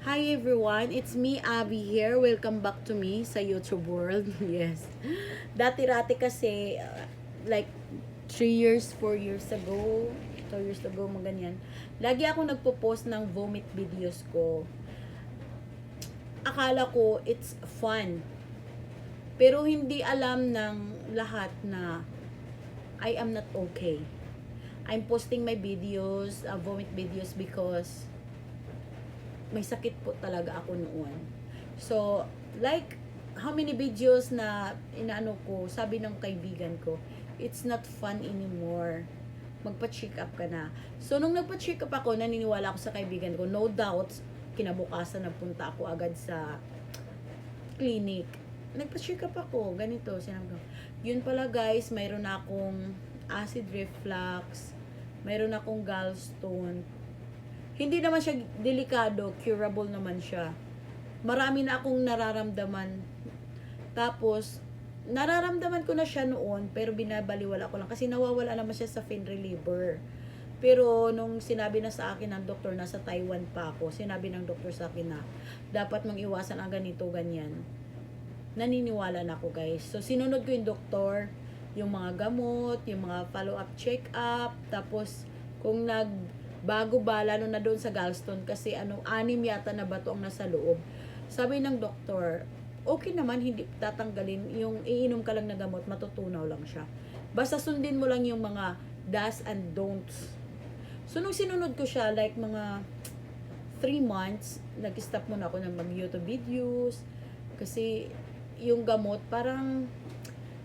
Hi everyone, it's me Abby here. Welcome back to me sa YouTube world. Yes. Dati-rati kasi like 3 years, 4 years ago, 2 years ago, mga ganyan. Lagi ako nagpo-post ng vomit videos ko. Akala ko it's fun. Pero hindi alam ng lahat na I am not okay. I'm posting my videos, vomit videos because may sakit po talaga ako noon. So, like, how many videos na inaano ko, sabi ng kaibigan ko, it's not fun anymore. Magpa-check up ka na. So, nung nagpa-check up ako, naniniwala ako sa kaibigan ko, no doubts, kinabukasan nagpunta ako agad sa clinic. Nagpa-check up ako, ganito, sinabi ko. Yun pala guys, mayroon akong acid reflux, mayroon akong gallstone, hindi naman siya delikado, curable naman siya. Marami na akong nararamdaman. Tapos, nararamdaman ko na siya noon, pero binabaliwala ko lang kasi nawawala naman siya sa pain reliever. Pero nung sinabi na sa akin ng doktor, nasa Taiwan pa ako, sinabi ng doktor sa akin na dapat mong iwasan ang ganito, ganyan. Naniniwala na ako guys. So, sinunod ko yung doktor, yung mga gamot, yung mga follow-up check-up, tapos kung bago ba, lalo na doon sa gallstone kasi 6 yata na bato ang nasa loob. Sabi ng doktor, okay naman, hindi tatanggalin, yung iinom ka lang na gamot, matutunaw lang siya. Basta sundin mo lang yung mga do's and don'ts. So nung sinunod ko siya, like mga 3 months, nag-stop muna ako ng mag-YouTube videos kasi yung gamot parang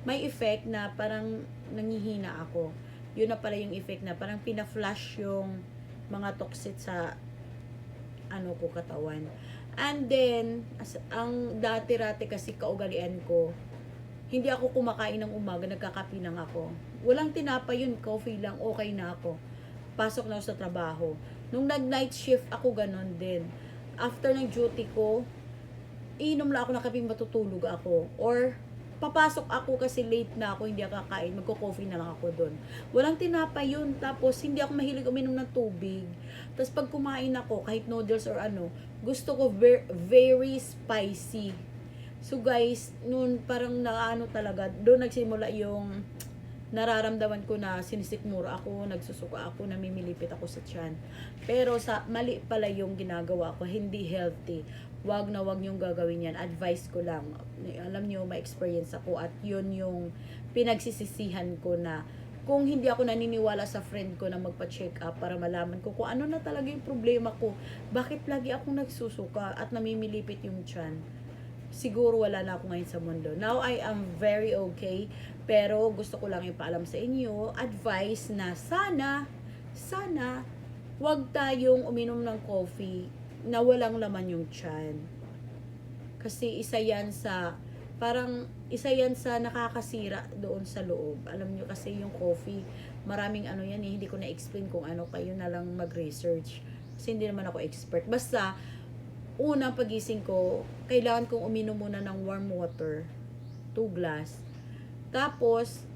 may effect na parang nangihina ako. Yun na pala yung effect na parang pina-flash yung mga toxin sa ko katawan. And then ang dati-rati kasi kaugalian ko, hindi ako kumakain ng umaga, nagkakape lang ako. Walang tinapay yun, coffee lang, okay na ako. Pasok na ako sa trabaho. Nung nag-night shift ako, ganon din. After ng duty ko, iinom lang ako ng kape, matutulog ako. Or papasok ako kasi late na ako, hindi ako kakain, magko-coffee na lang ako doon. Walang tinapay yun, tapos hindi ako mahilig uminom ng tubig. Tapos pag kumain ako, kahit noodles or gusto ko very spicy. So guys, noon parang naano talaga, doon nagsimula yung nararamdaman ko na sinisikmura ako, nagsusuka ako, namimilipit ako sa tiyan. Pero mali pala yung ginagawa ko, hindi healthy. Wag na wag niyong gagawin yan. Advice ko lang. Alam niyo, may experience ako at yun yung pinagsisisihan ko na kung hindi ako naniniwala sa friend ko na magpa-check up para malaman ko kung ano na talaga yung problema ko. Bakit lagi akong nagsusuka at namimilipit yung tiyan? Siguro wala na ako ngayon sa mundo. Now, I am very okay. Pero gusto ko lang ipaalam sa inyo, advice na sana, wag tayong uminom ng coffee na walang laman yung tiyan. Kasi isa yan sa nakakasira doon sa loob. Alam nyo kasi yung coffee, maraming yan hindi ko na-explain kung ano, kayo na lang mag-research. Kasi hindi naman ako expert. Basta, unang pagising ko, kailangan kong uminom muna ng warm water, 2 glass. Tapos,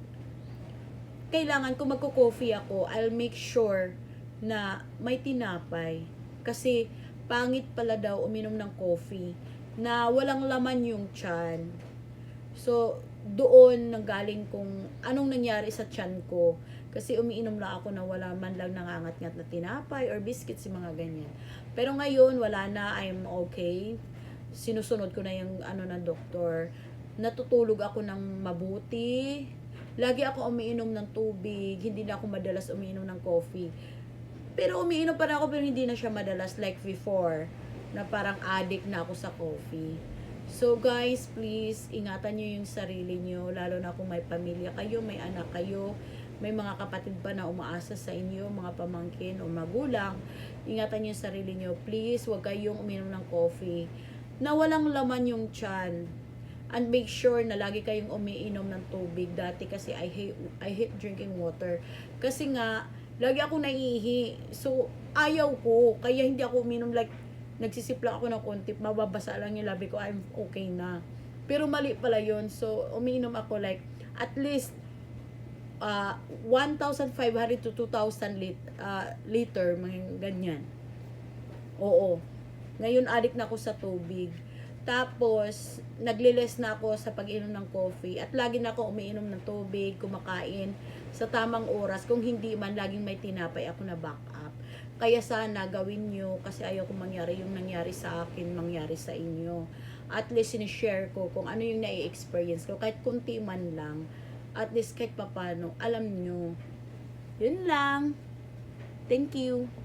kailangan kung magko-coffee ako, I'll make sure na may tinapay. Kasi, pangit pala daw uminom ng coffee na walang laman yung tiyan. So, doon nanggaling kung anong nangyari sa tiyan ko. Kasi umiinom lang ako na wala man lang nangangat-ngat na tinapay or biscuits, mga ganyan. Pero ngayon, wala na, I'm okay. Sinusunod ko na yung ng doktor. Natutulog ako ng mabuti. Lagi ako umiinom ng tubig. Hindi na ako madalas umiinom ng coffee. Pero umiinom pa na ako, pero hindi na siya madalas like before, na parang addict na ako sa coffee. So guys, please, ingatan nyo yung sarili nyo, lalo na kung may pamilya kayo, may anak kayo, may mga kapatid pa na umaasa sa inyo, mga pamangkin o magulang. Ingatan nyo yung sarili nyo. Please, huwag kayong uminom ng coffee na walang laman yung tiyan. And make sure na lagi kayong umiinom ng tubig. Dati kasi I hate drinking water. Kasi nga, lagi ako naiihi. So, ayaw ko. Kaya hindi ako uminom, like, nagsisipla ako ng konti, mababasa lang yung labi ko, I'm okay na. Pero mali pala yun. So, umiinom ako like, at least, 1,500 to 2,000 liter, mga ganyan. Oo. Ngayon, addict na ako sa tubig. Tapos, nagliles na ako sa pag-inom ng coffee. At lagi na ako umiinom ng tubig, kumakain sa tamang oras. Kung hindi man, laging may tinapay ako na backup. Kaya sana gawin nyo, kasi ayaw kong mangyari yung nangyari sa akin, mangyari sa inyo. At least, sinishare ko kung ano yung nai-experience ko. Kahit kunti man lang. At least, kahit papano, alam nyo. Yun lang. Thank you.